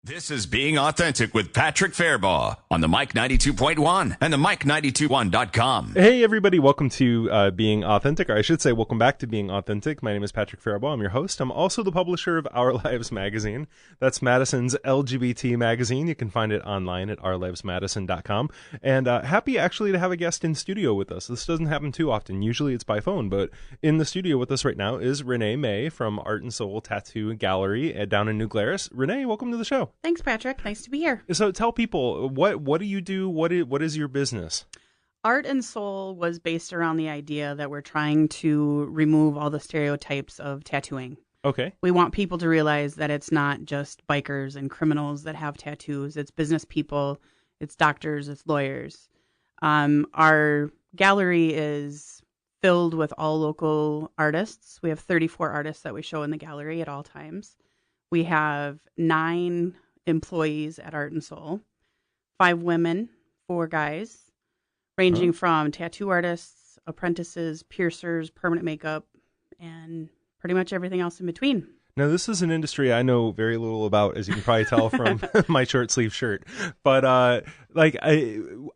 This is Being Authentic with Patrick Fairbaugh on the Mike 92.1 and the Mike921.com. Hey, everybody. Welcome to Being Authentic, or I should say welcome back to Being Authentic. My name is Patrick Fairbaugh. I'm your host. I'm also the publisher of Our Lives magazine. That's Madison's LGBT magazine. You can find it online at ourlivesmadison.com. And happy actually to have a guest in studio with us. This doesn't happen too often. Usually it's by phone, but in the studio with us right now is Renee May from art&soul Tattoo Gallery down in New Glarus. Renee, welcome to the show. Thanks, Patrick. Nice to be here. So tell people, what do you do? What is your business? Art&soul was based around the idea that we're trying to remove all the stereotypes of tattooing. Okay. We want people to realize that it's not just bikers and criminals that have tattoos. It's business people, it's doctors, it's lawyers. Our gallery is filled with all local artists. We have 34 artists that we show in the gallery at all times. We have 9 employees at art&soul, 5 women, 4 guys, ranging from tattoo artists, apprentices, piercers, permanent makeup, and pretty much everything else in between. Now, this is an industry I know very little about, as you can probably tell from my short sleeve shirt. But I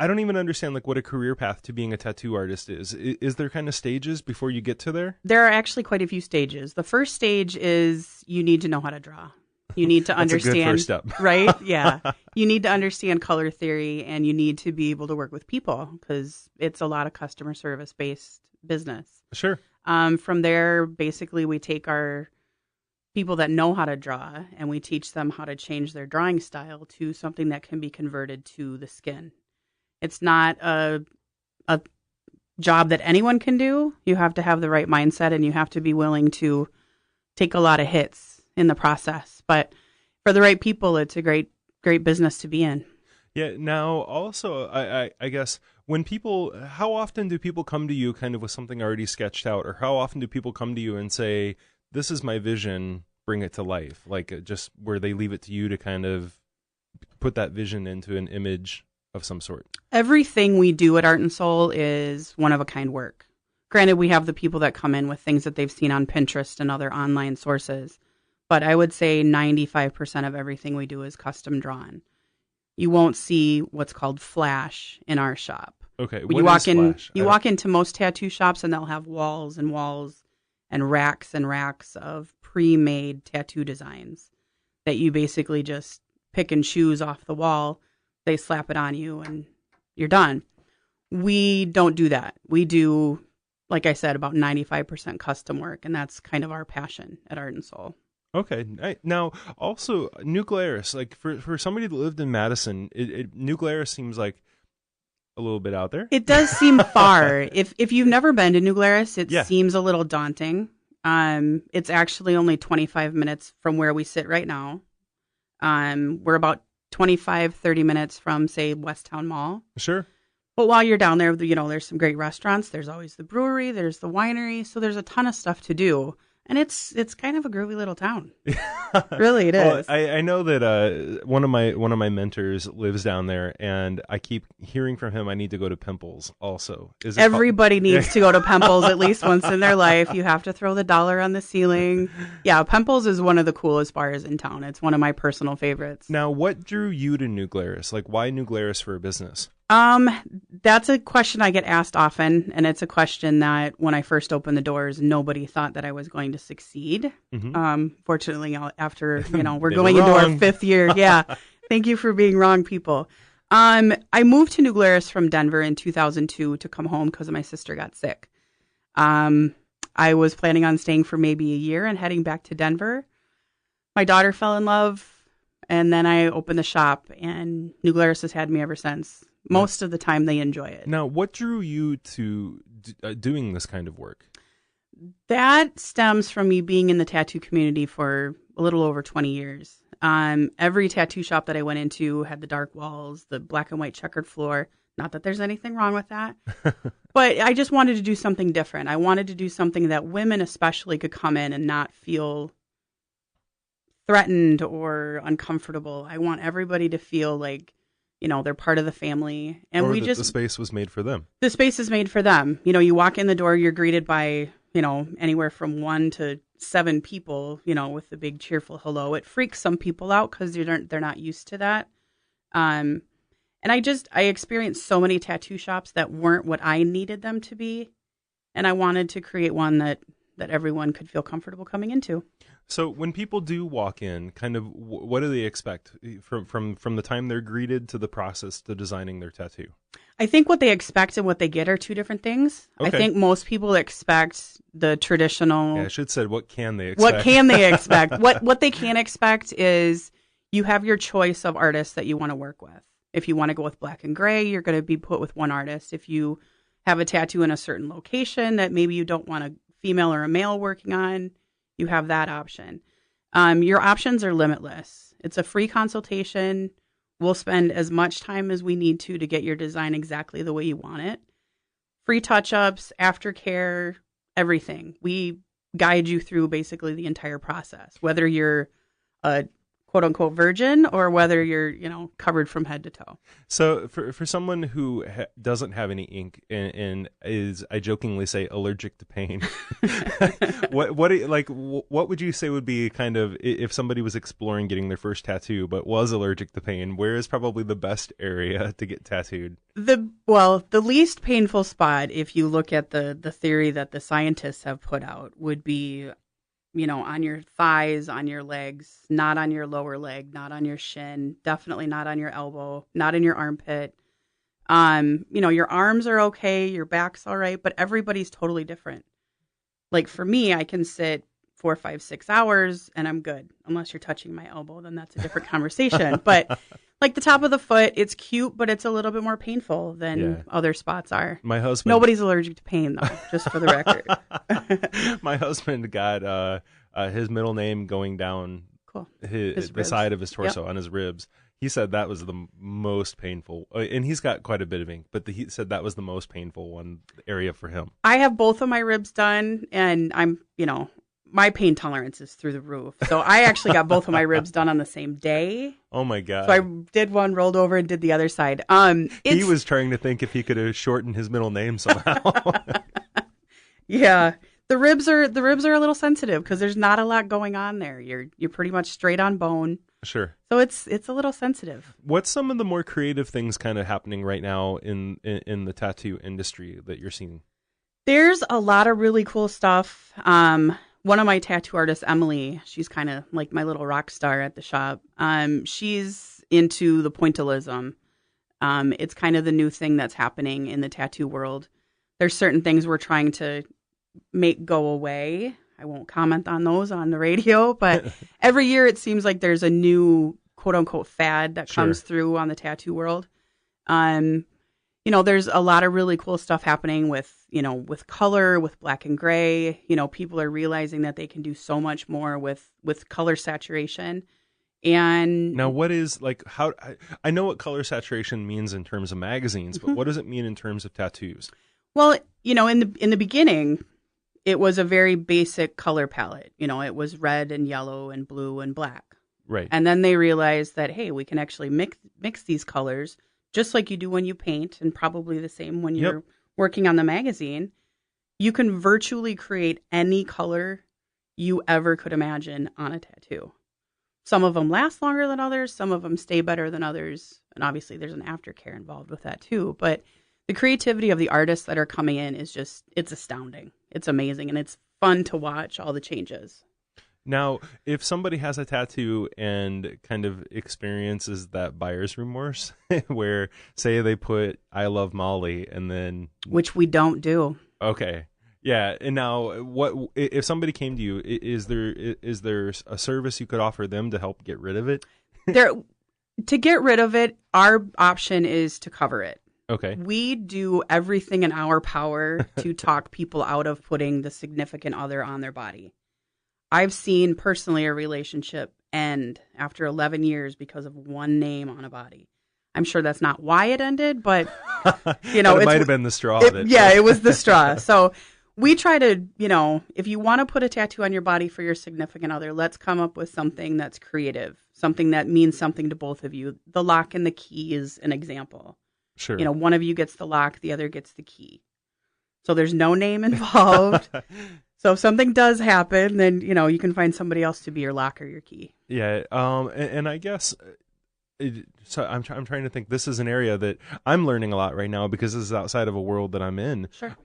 don't even understand what a career path to being a tattoo artist is. Is there kind of stages before you get to there? There are actually quite a few stages. The first stage is you need to know how to draw. You need to understand, a good first step. Right? Yeah. You need to understand color theory, and you need to be able to work with people because it's a lot of customer service based business. Sure. From there, basically, we take our people that know how to draw and we teach them how to change their drawing style to something that can be converted to the skin. It's not a job that anyone can do. You have to have the right mindset and you have to be willing to take a lot of hits in the process. But for the right people, it's a great business to be in. Yeah. Now, also, I guess how often do people come to you kind of with something already sketched out, or how often do people come to you and say, this is my vision, bring it to life? Just where they leave it to you to kind of put that vision into an image of some sort. Everything we do at art&soul is one-of-a-kind work. Granted, we have the people that come in with things that they've seen on Pinterest and other online sources, but I would say 95% of everything we do is custom drawn. You won't see what's called flash in our shop. Okay, you walk into most tattoo shops and they'll have walls and walls and racks of pre-made tattoo designs that you basically just pick and choose off the wall. They slap it on you and you're done. We don't do that. We do, like I said, about 95% custom work, and that's kind of our passion at art&soul. Okay. Now, also, New Glarus, for somebody that lived in Madison, New Glarus seems like a little bit out there. It does seem far. If you've never been to New Glarus, it seems a little daunting. It's actually only 25 minutes from where we sit right now. We're about 25-30 minutes from, say, West Town Mall. Sure. But while you're down there, there's some great restaurants. There's always the brewery. There's the winery. So there's a ton of stuff to do. And it's kind of a groovy little town. Really, it is. I know that one of my mentors lives down there, and I keep hearing from him I need to go to Pimples also. Everybody needs to go to Pimples at least once in their life. You have to throw the dollar on the ceiling. Yeah, Pimples is one of the coolest bars in town. It's one of my personal favorites. Now, what drew you to New Glarus? Why New Glarus for a business? That's a question I get asked often, and it's a question that when I first opened the doors, nobody thought that I was going to succeed. Mm-hmm. Fortunately, after, we're going into our 5th year. Yeah. Thank you for being wrong, people. I moved to New Glarus from Denver in 2002 to come home because my sister got sick. I was planning on staying for maybe a year and heading back to Denver. My daughter fell in love, and then I opened the shop, and New Glarus has had me ever since. Most of the time, they enjoy it. Now, what drew you to doing this kind of work? That stems from me being in the tattoo community for a little over 20 years. Every tattoo shop that I went into had the dark walls, the black and white checkered floor. Not that there's anything wrong with that, but I just wanted to do something different. I wanted to do something that women especially could come in and not feel threatened or uncomfortable. I want everybody to feel like, they're part of the family. And the space was made for them. The space is made for them. You walk in the door, you're greeted by, anywhere from 1 to 7 people, with the big cheerful hello. It freaks some people out because they're not used to that. And I experienced so many tattoo shops that weren't what I needed them to be. And I wanted to create one that everyone could feel comfortable coming into. So when people do walk in, kind of what do they expect from the time they're greeted to the process to designing their tattoo? I think what they expect and what they get are 2 different things. Okay. I think most people expect the traditional. Yeah, I should have said, what can they expect? What can they expect? What they can expect is you have your choice of artists that you want to work with. If you want to go with black and gray, you're going to be put with one artist. If you have a tattoo in a certain location that maybe you don't want a female or a male working on, you have that option. Your options are limitless. It's a free consultation. We'll spend as much time as we need to get your design exactly the way you want it. Free touch-ups, aftercare, everything. We guide you through basically the entire process, whether you're a quote-unquote virgin or whether you're, covered from head to toe. So for someone who doesn't have any ink and is, I jokingly say, allergic to pain, what would you say would be kind of, if somebody was exploring getting their first tattoo but was allergic to pain, where is probably the best area to get tattooed? The least painful spot, if you look at the theory that the scientists have put out, would be on your thighs, on your legs, not on your lower leg, not on your shin, definitely not on your elbow, not in your armpit. Your arms are okay, your back's all right, but everybody's totally different. Like for me, I can sit 4, 5, 6 hours and I'm good. Unless you're touching my elbow, then that's a different conversation. But like the top of the foot, it's cute, but it's a little bit more painful than other spots are. My husband. Nobody's allergic to pain, though, just for the record. My husband got his middle name going down the side of his torso on his ribs. He said that was the most painful, and he's got quite a bit of ink, but he said that was the most painful one area for him. I have both of my ribs done, and I'm, my pain tolerance is through the roof. So I actually got both of my ribs done on the same day. Oh my God. So I did one, rolled over, and did the other side. He was trying to think if he could have shortened his middle name somehow. Yeah. The ribs are a little sensitive because there's not a lot going on there. You're pretty much straight on bone. Sure. So it's a little sensitive. What's some of the more creative things kind of happening right now in the tattoo industry that you're seeing? There's a lot of really cool stuff. One of my tattoo artists, Emily, she's kind of like my little rock star at the shop. She's into the pointillism. It's kind of the new thing that's happening in the tattoo world. There's certain things we're trying to make go away. I won't comment on those on the radio, but every year it seems like there's a new quote unquote fad that comes through on the tattoo world. There's a lot of really cool stuff happening with color, with black and gray. People are realizing that they can do so much more with color saturation. And now what is I know what color saturation means in terms of magazines, but what does it mean in terms of tattoos? Well, in the beginning, it was a very basic color palette. It was red and yellow and blue and black. Right. And then they realized that, hey, we can actually mix these colors just like you do when you paint, and probably the same when you're working on the magazine. You can virtually create any color you ever could imagine on a tattoo. Some of them last longer than others. Some of them stay better than others. And obviously there's an aftercare involved with that too. But the creativity of the artists that are coming in is it's astounding. It's amazing. And it's fun to watch all the changes. Now, if somebody has a tattoo and kind of experiences that buyer's remorse, where say they put "I love Molly" and then, which we don't do. Okay, yeah. And now, what if somebody came to you? Is there a service you could offer them to help get rid of it? To get rid of it, our option is to cover it. Okay. We do everything in our power to talk people out of putting the significant other on their body. I've seen personally a relationship end after 11 years because of one name on a body. I'm sure that's not why it ended, but it might have been the straw. It was the straw. So we try to, if you want to put a tattoo on your body for your significant other, let's come up with something that's creative, something that means something to both of you. The lock and the key is an example. Sure. One of you gets the lock, the other gets the key. So there's no name involved. So if something does happen, then, you can find somebody else to be your lock or your key. Yeah. And I guess, so I'm trying to think, this is an area that I'm learning a lot right now because this is outside of a world that I'm in. Sure.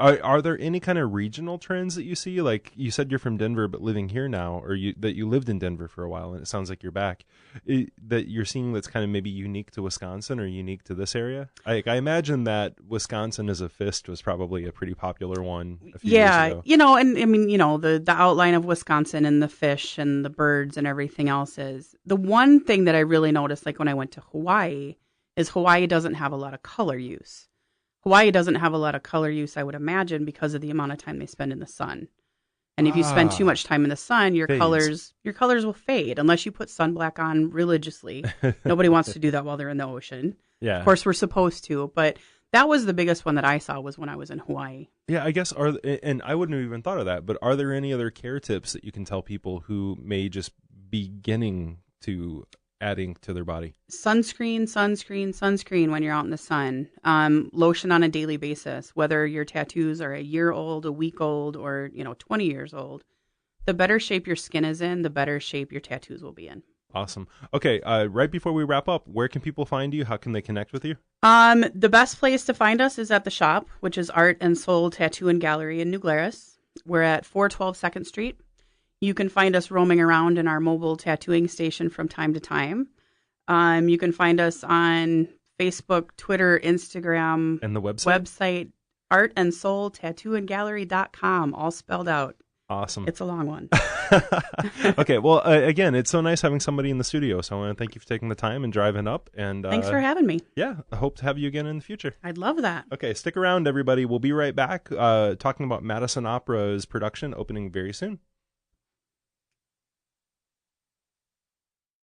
Are there any kind of regional trends that you see? Like you said, you're from Denver, but living here now, or that you lived in Denver for a while, and it sounds like you're back. That you're seeing that's kind of maybe unique to Wisconsin or unique to this area. I imagine that Wisconsin as a fist was probably a pretty popular one a few years ago. And I mean, the outline of Wisconsin and the fish and the birds and everything else is the one thing that I really noticed. Like when I went to Hawaii, is Hawaii doesn't have a lot of color use. Hawaii doesn't have a lot of color use, I would imagine, because of the amount of time they spend in the sun. And if you spend too much time in the sun, your colors will fade unless you put sunblock on religiously. Nobody wants to do that while they're in the ocean. Yeah. Of course, we're supposed to, but that was the biggest one that I saw was when I was in Hawaii. Yeah, I guess and I wouldn't have even thought of that, but are there any other care tips that you can tell people who may just be beginning to adding to their body? Sunscreen when you're out in the sun. Lotion on a daily basis, whether your tattoos are a year old, a week old, or 20 years old. The better shape your skin is in, the better shape your tattoos will be in. Awesome. Okay, right before we wrap up, where can people find you? How can they connect with you? The best place to find us is at the shop, which is Art and Soul Tattoo and Gallery in New Glarus. We're at 412 2nd Street. You can find us roaming around in our mobile tattooing station from time to time. You can find us on Facebook, Twitter, Instagram. And the website? artandsoultattooandgallery.com, all spelled out. Awesome. It's a long one. Okay, well, again, it's so nice having somebody in the studio, so I want to thank you for taking the time and driving up. And thanks for having me. Yeah, I hope to have you again in the future. I'd love that. Okay, stick around, everybody. We'll be right back talking about Madison Opera's production opening very soon.